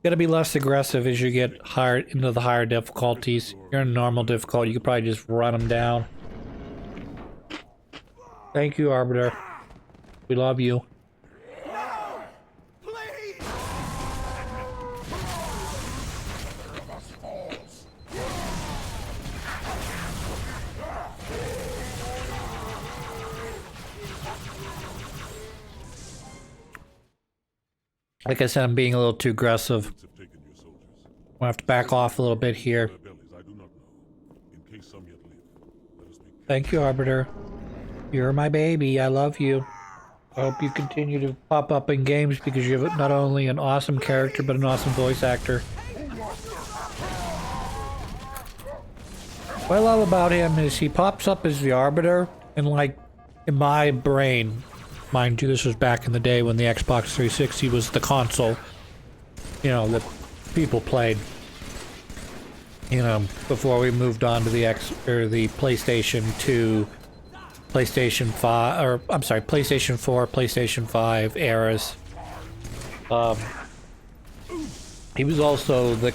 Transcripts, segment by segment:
Gotta be less aggressive as you get higher into the higher difficulties. You're in normal difficulty, you could probably just run them down. Thank you, Arbiter. We love you. Like I said, I'm being a little too aggressive. We'll have to back off a little bit here. Thank you, Arbiter. You're my baby. I love you. I hope you continue to pop up in games because you have not only an awesome character, but an awesome voice actor. What I love about him is he pops up as the Arbiter, and like, in my brain, mind you, this was back in the day when the Xbox 360 was the console, you know, that people played, you know, before we moved on to the the PlayStation 2, PlayStation 5, or I'm sorry, PlayStation 4, PlayStation 5 eras. He was also the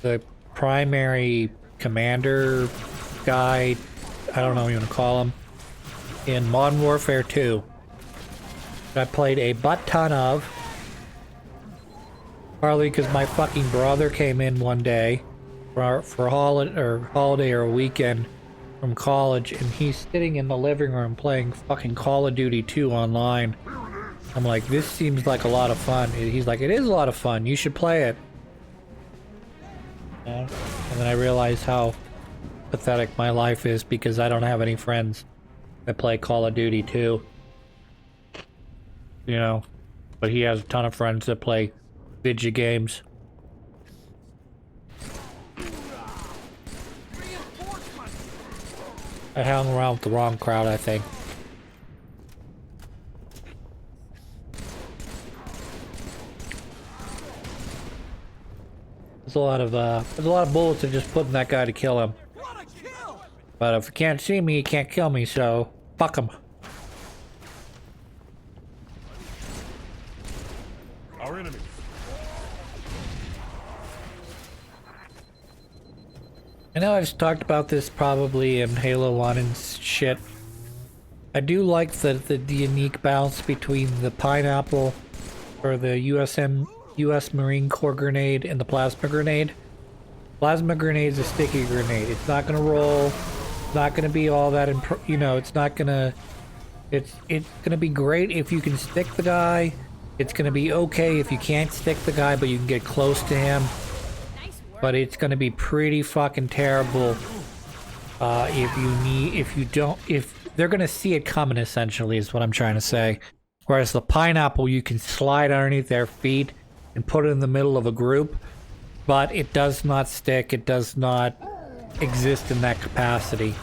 the primary commander guy, I don't know what you want to call him, in Modern Warfare 2. I played a butt ton of, partly because my fucking brother came in one day for holiday or a weekend from college, and he's sitting in the living room playing fucking Call of Duty 2 online. I'm like, this seems like a lot of fun. He's like, it is a lot of fun. You should play it. Yeah. And then I realized how pathetic my life is because I don't have any friends that play Call of Duty 2. You know, but he has a ton of friends that play video games. I hung around with the wrong crowd, I think. There's a lot of bullets that just putting that guy to kill him. But if he can't see me, he can't kill me, so fuck him. Our enemy. I know I've talked about this probably in Halo 1 and shit. I do like the unique balance between the pineapple or the US Marine Corps grenade and the plasma grenade. Plasma grenade is a sticky grenade. It's not gonna roll. It's not gonna be all that, you know, it's not gonna... It's gonna be great if you can stick the guy. It's gonna be okay if you can't stick the guy, but you can get close to him. But it's gonna be pretty fucking terrible if they're gonna see it coming, essentially, is what I'm trying to say. Whereas the pineapple, you can slide underneath their feet and put it in the middle of a group, but it does not stick. It does not exist in that capacity.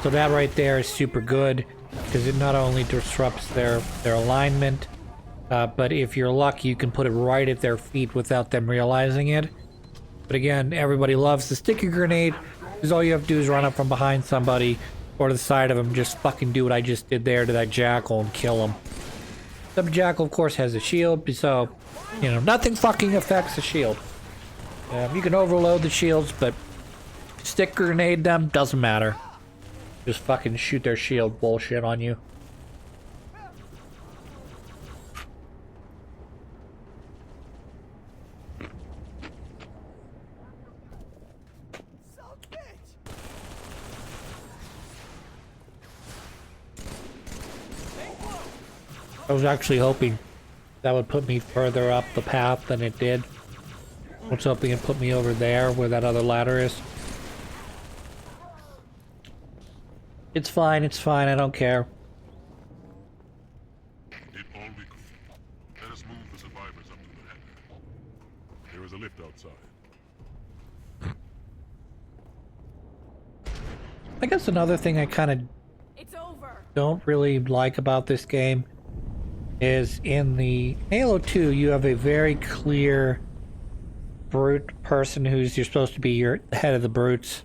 So that right there is super good because it not only disrupts their alignment, but if you're lucky, you can put it right at their feet without them realizing it. But again, everybody loves the sticky grenade, because all you have to do is run up from behind somebody or to the side of them, just fucking do what I just did there to that jackal and kill him. The jackal, of course, has a shield, so, you know, nothing fucking affects the shield. You can overload the shields, but stick grenade them, doesn't matter. Just fucking shoot their shield bullshit on you. I was actually hoping that would put me further up the path than it did. I was hoping it put me over there where that other ladder is. It's fine, I don't care. Did all we could. Let us move the survivors up to the hangar. There is a lift outside. I guess another thing I kind of don't really like about this game is in the Halo 2, you have a very clear brute person you're supposed to be your head of the brutes.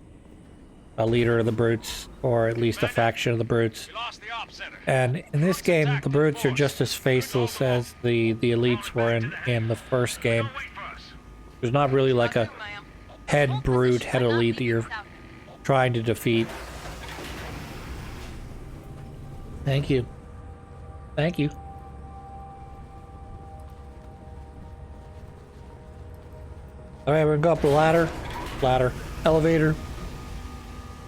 a leader of the brutes, or at least a faction of the brutes. And in this game, the brutes are just as faceless as the elites were in the first game. There's not really like a head brute, head elite that you're trying to defeat. Thank you. Thank you. Alright, we're gonna go up the ladder, elevator.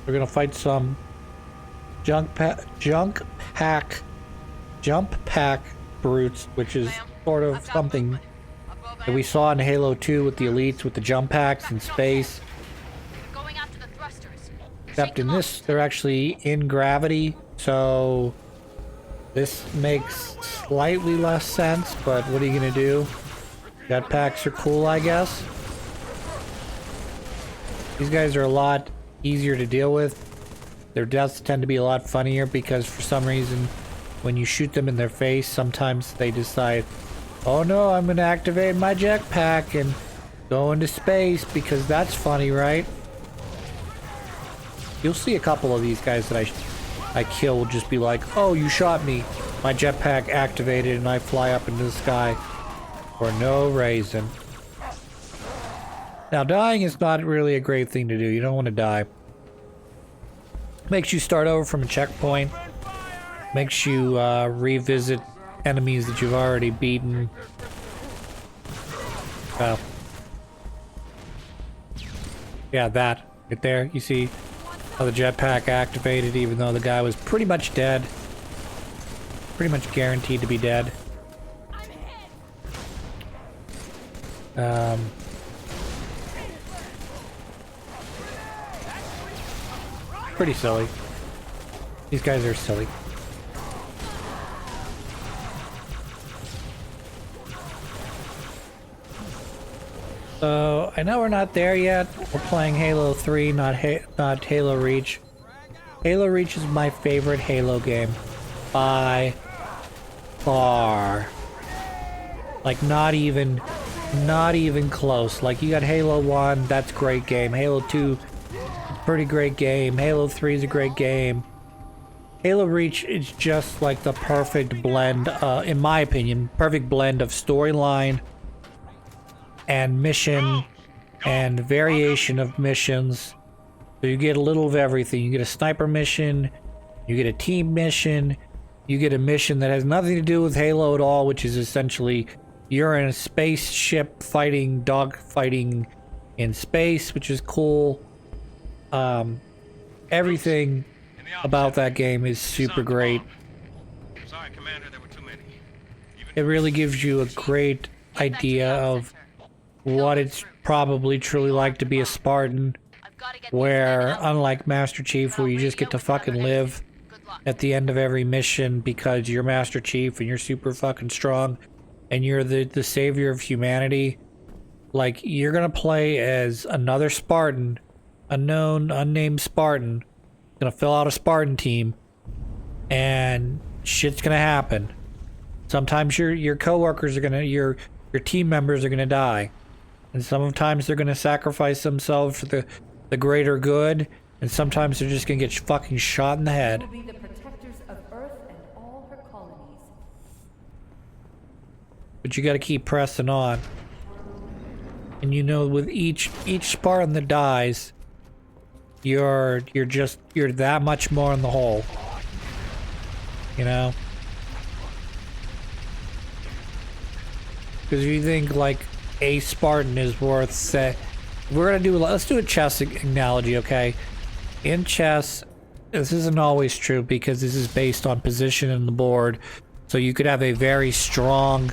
We're gonna fight some jump pack brutes, which is sort of something that we saw in Halo 2 with the elites, with the jump packs in space. Except in this, they're actually in gravity, so this makes slightly less sense, but what are you gonna do? Jetpacks are cool, I guess. These guys are a lot easier to deal with. Their deaths tend to be a lot funnier because for some reason when you shoot them in their face, sometimes they decide, oh no, I'm gonna activate my jetpack and go into space because that's funny, right? You'll see a couple of these guys that I kill will just be like, oh, you shot me. My jetpack activated and I fly up into the sky for no reason. Now, dying is not really a great thing to do. You don't want to die. Makes you start over from a checkpoint. Makes you revisit enemies that you've already beaten. Well, yeah, that right there. You see how the jetpack activated even though the guy was pretty much dead. Pretty much guaranteed to be dead. Pretty silly. These guys are silly. So, I know we're not there yet. We're playing Halo 3, not Halo Reach. Halo Reach is my favorite Halo game. By far. Like, not even close. Like, you got Halo 1, that's a great game. Halo 2, pretty great game. Halo 3 is a great game. Halo Reach is just like the perfect blend, in my opinion, perfect blend of storyline and mission and variation of missions. So you get a little of everything. You get a sniper mission, you get a team mission, you get a mission that has nothing to do with Halo at all, which is essentially you're in a spaceship fighting, dog fighting in space, which is cool. Everything about that game is super great. It really gives you a great idea of what it's probably truly like to be a Spartan, where unlike Master Chief, where you just get to fucking live at the end of every mission because you're Master Chief and you're super fucking strong and you're the savior of humanity, like, you're gonna play as another Spartan, unnamed Spartan, gonna fill out a Spartan team, and shit's gonna happen. Sometimes your coworkers are gonna, your team members are gonna die, and sometimes they're gonna sacrifice themselves for the greater good, and sometimes they're just gonna get fucking shot in the head. Will be the protectors of Earth and all her colonies. But you gotta keep pressing on. And you know, with each Spartan that dies, you're that much more in the hole. You know? Because if you think like a Spartan is worth, say, let's do a chess analogy, okay? In chess, this isn't always true because this is based on position in the board. So you could have a very strong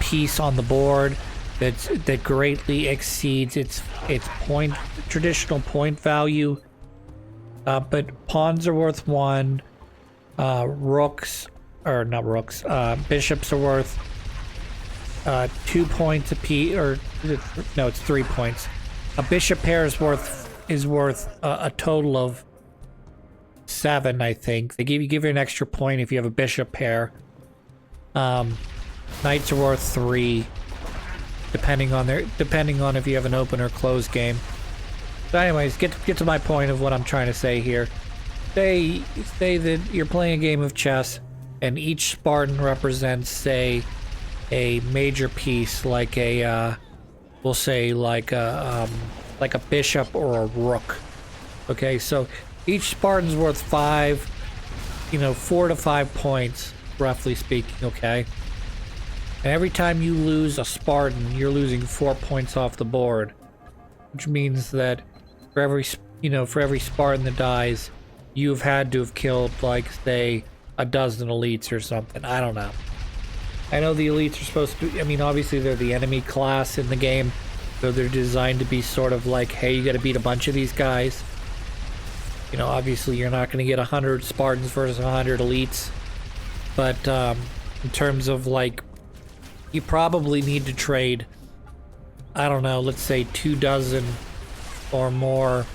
piece on the board that greatly exceeds its traditional point value. But pawns are worth 1. Bishops are worth 2 points apiece, or no, it's 3 points. A bishop pair is worth a total of 7, I think. They give you an extra point if you have a bishop pair. Knights are worth 3, depending on if you have an open or closed game. So anyways, get to my point of what I'm trying to say here. Say that you're playing a game of chess, and each Spartan represents, say, a major piece, like a, we'll say like a bishop or a rook. Okay, so each Spartan's worth 4 to 5 points, roughly speaking. Okay, and every time you lose a Spartan, you're losing 4 points off the board, which means that for every Spartan that dies, you've had to have killed, like, say, a dozen elites or something. I don't know. I know the elites are supposed to be, I mean, obviously they're the enemy class in the game, so they're designed to be sort of like, hey, you gotta beat a bunch of these guys. You know, obviously you're not gonna get 100 Spartans versus 100 elites, but in terms of, like, you probably need to trade, I don't know, let's say 24 or more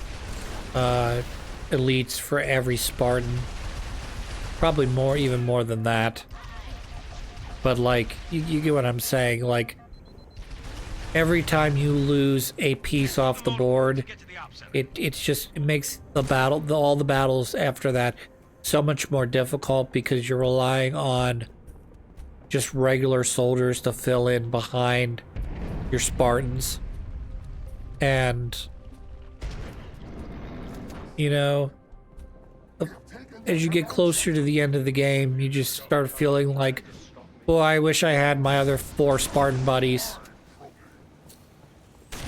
elites for every Spartan. Probably more, even more than that. But, like, you get what I'm saying. Like, every time you lose a piece off the board, it makes all the battles after that so much more difficult, because you're relying on just regular soldiers to fill in behind your Spartans. And, you know, as you get closer to the end of the game, you just start feeling like, boy, I wish I had my other 4 Spartan buddies.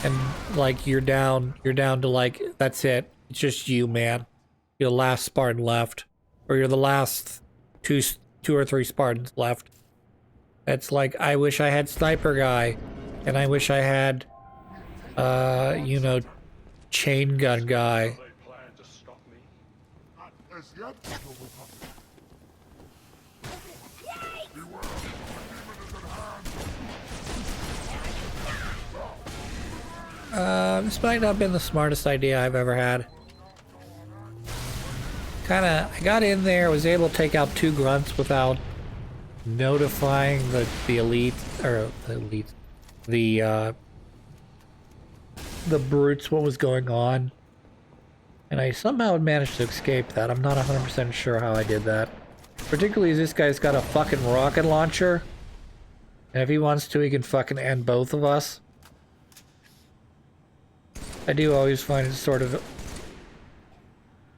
And, like, you're down to, like, that's it. It's just you, man. You're the last Spartan left. Or you're the last two or three Spartans left. It's like, I wish I had Sniper Guy. And I wish I had, Chain Gun Guy. This might not have been the smartest idea I've ever had. I got in there, was able to take out 2 grunts without notifying the brutes what was going on. And I somehow managed to escape that. I'm not 100% sure how I did that. Particularly as this guy's got a fucking rocket launcher. And if he wants to, he can fucking end both of us. I do always find it sort of...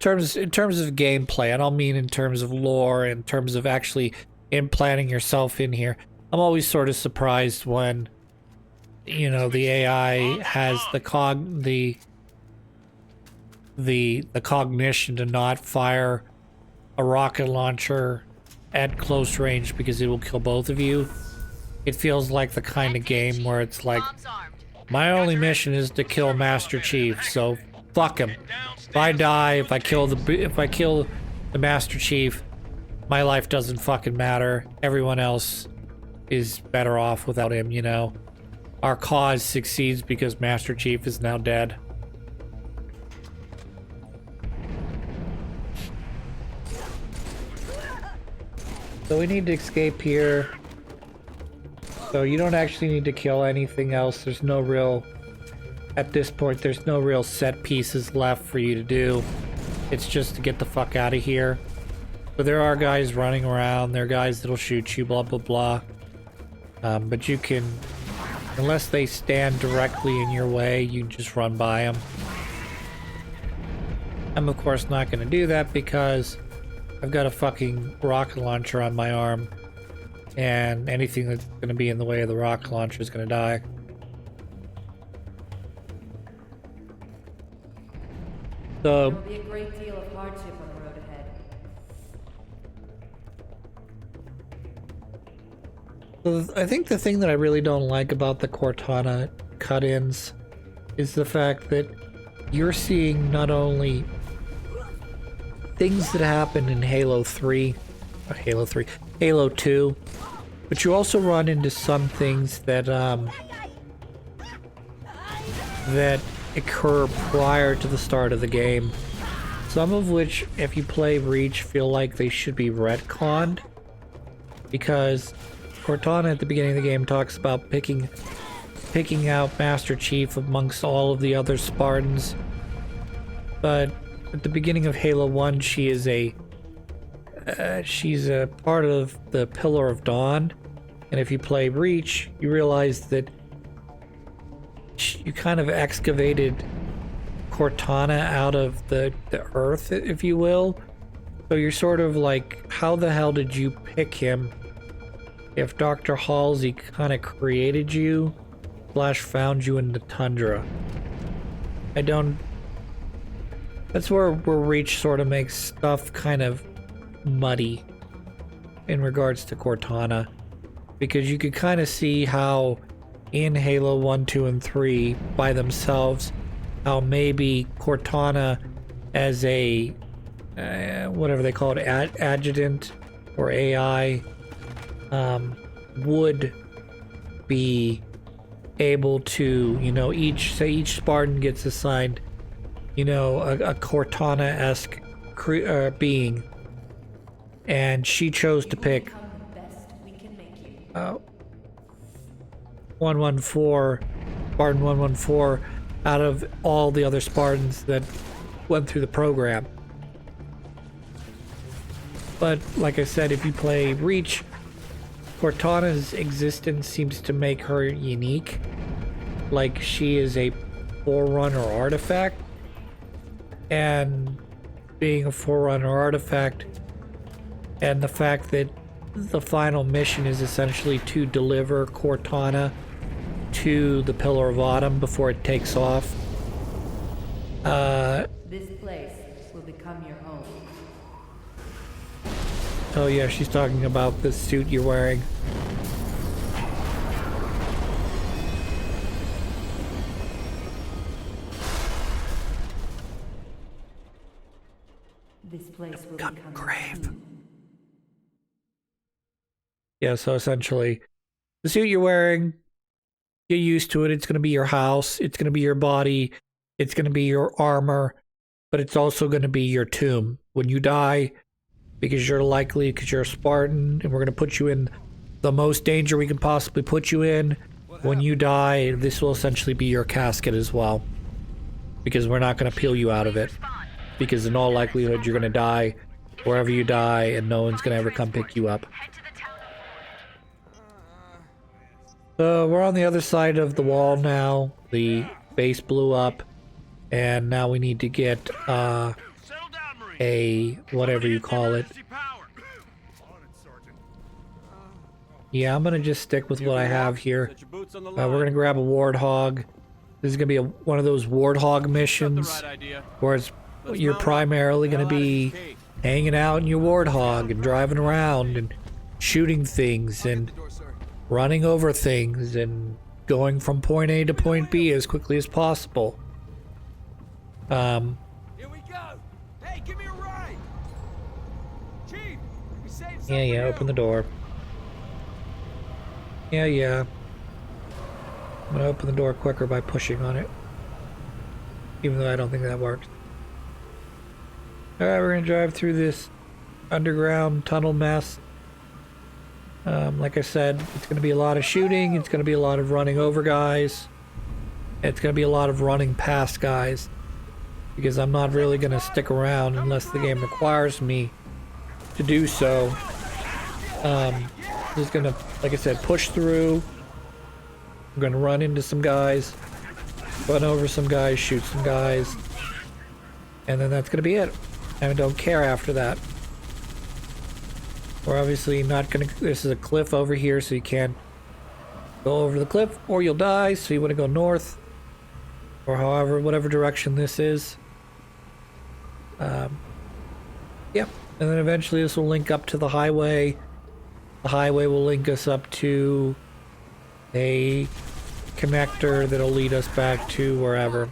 In terms of gameplay, I don't mean in terms of lore, in terms of actually implanting yourself in here. I'm always sort of surprised when, you know, the AI has the cognition to not fire a rocket launcher at close range because it will kill both of you. It feels like the kind of game where it's like, my only mission is to kill Master Chief, so fuck him. If I die, if I kill the Master Chief, my life doesn't fucking matter. Everyone else is better off without him, you know. Our cause succeeds because Master Chief is now dead. So we need to escape here. So you don't actually need to kill anything else. There's no real... At this point, there's no real set pieces left for you to do. It's just to get the fuck out of here. But there are guys running around. There are guys that'll shoot you, blah, blah, blah. But you can... Unless they stand directly in your way, you just run by them. I'm, of course, not going to do that because I've got a fucking rocket launcher on my arm. And anything that's going to be in the way of the rocket launcher is going to die. So, There will be a great deal of hardship on the road ahead. I think the thing that I really don't like about the Cortana cut-ins is the fact that you're seeing not only things that happen in Halo 3, Halo 2, but you also run into some things that that occur prior to the start of the game. Some of which, if you play Reach, feel like they should be retconned, because Cortana at the beginning of the game talks about picking out Master Chief amongst all of the other Spartans But at the beginning of Halo 1, she's a part of the Pillar of Dawn. And if you play Reach, you realize that you kind of excavated Cortana out of the earth, if you will. So you're sort of like, how the hell did you pick him if Dr. Halsey kind of created you / found you in the tundra? That's where Reach sort of makes stuff kind of muddy in regards to Cortana, because you could kind of see how in Halo 1, 2, and 3 by themselves, how maybe Cortana as a whatever they call it, adjutant or AI, would be able to, you know, each Spartan gets assigned, you know, a Cortana-esque being, and she chose to pick 114, Spartan 114, out of all the other Spartans that went through the program. But like I said, if you play Reach, Cortana's existence seems to make her unique. Like, she is a Forerunner artifact, and being a Forerunner artifact, and the fact that the final mission is essentially to deliver Cortana to the Pillar of Autumn before it takes off. This place will become your home. Oh yeah, she's talking about the suit you're wearing. This place will become grave. your home. Yeah, so essentially, the suit you're wearing, get used to it. It's going to be your house. It's going to be your body. It's going to be your armor. But it's also going to be your tomb. When you die, because you're a Spartan, and we're going to put you in the most danger we can possibly put you in. When you die, this will essentially be your casket as well. Because we're not going to peel you out of it. Because in all likelihood, you're going to die wherever you die, and no one's going to ever come pick you up. So we're on the other side of the wall now. The base blew up, and now we need to get a whatever you call it. Yeah, I'm gonna just stick with what I have here. We're gonna grab a warthog. This is gonna be one of those warthog missions where you're primarily gonna be hanging out in your warthog and driving around and shooting things and running over things and going from point A to point B as quickly as possible. Here we go. Hey, give me a ride. Chief, we saved some Yeah, for you. open the door. Yeah. I'm gonna open the door quicker by pushing on it. Even though I don't think that works. Alright, we're gonna drive through this underground tunnel mess. Like I said, it's gonna be a lot of shooting, it's gonna be a lot of running over guys. It's gonna be a lot of running past guys. Because I'm not really gonna stick around unless the game requires me to do so. Just gonna, like I said, push through. I'm gonna run into some guys, run over some guys, shoot some guys, and then that's gonna be it. I don't care after that. We're obviously not gonna, this is a cliff over here, so you can't go over the cliff or you'll die, so you wanna go north, or however, whatever direction this is. Yep, and then eventually this will link up to the highway. The highway will link us up to a connector that'll lead us back to wherever.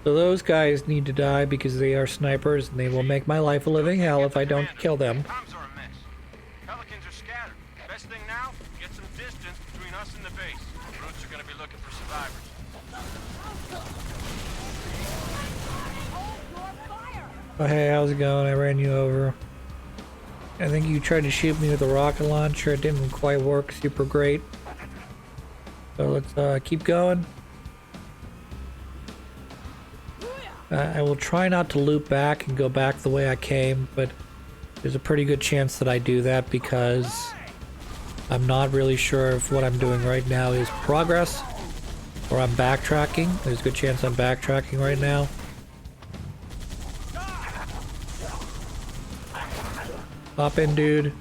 So those guys need to die because they are snipers and they will make my life a living hell if I don't kill them. Comms are a mess. Pelicans are scattered. Best thing now, get some distance between us and the base. Brutes are gonna be looking for survivors. Oh hey, how's it going? I ran you over. I think you tried to shoot me with a rocket launcher. It didn't quite work super great. So let's keep going. I will try not to loop back and go back the way I came, but there's a pretty good chance that I do that because I'm not really sure if what I'm doing right now is progress or I'm backtracking. There's a good chance I'm backtracking right now. Hop in, dude.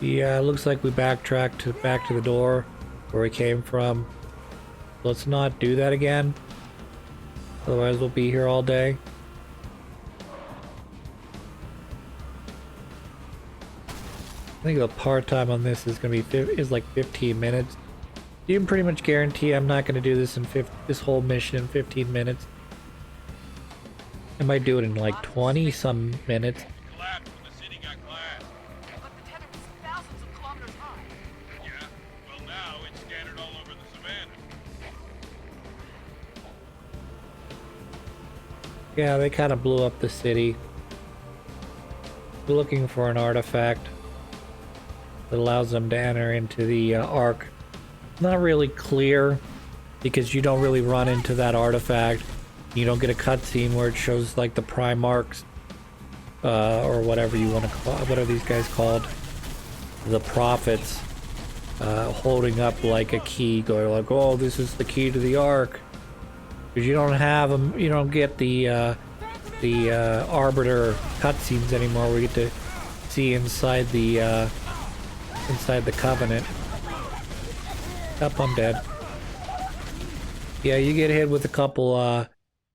Yeah, looks like we backtracked back to the door where we came from. Let's not do that again. Otherwise we'll be here all day. I think the part time on this is gonna be like 15 minutes. You can pretty much guarantee I'm not gonna do this in this whole mission in 15 minutes. I might do it in like 20 some minutes. Collapsed when the city got glassed. But the tether was thousands of kilometers high. Yeah? Well, now it's scattered all over the savannah. Yeah, they kind of blew up the city. We're looking for an artifact that allows them to enter into the Ark. Not really clear because you don't really run into that artifact. You don't get a cutscene where it shows like the Primarchs or whatever you want to call. What are these guys called? The prophets holding up like a key, going like, "Oh, this is the key to the Ark." Because you don't have them, you don't get the Arbiter cutscenes anymore. We get to see inside the Covenant. Up, I'm dead. Yeah, you get hit with a couple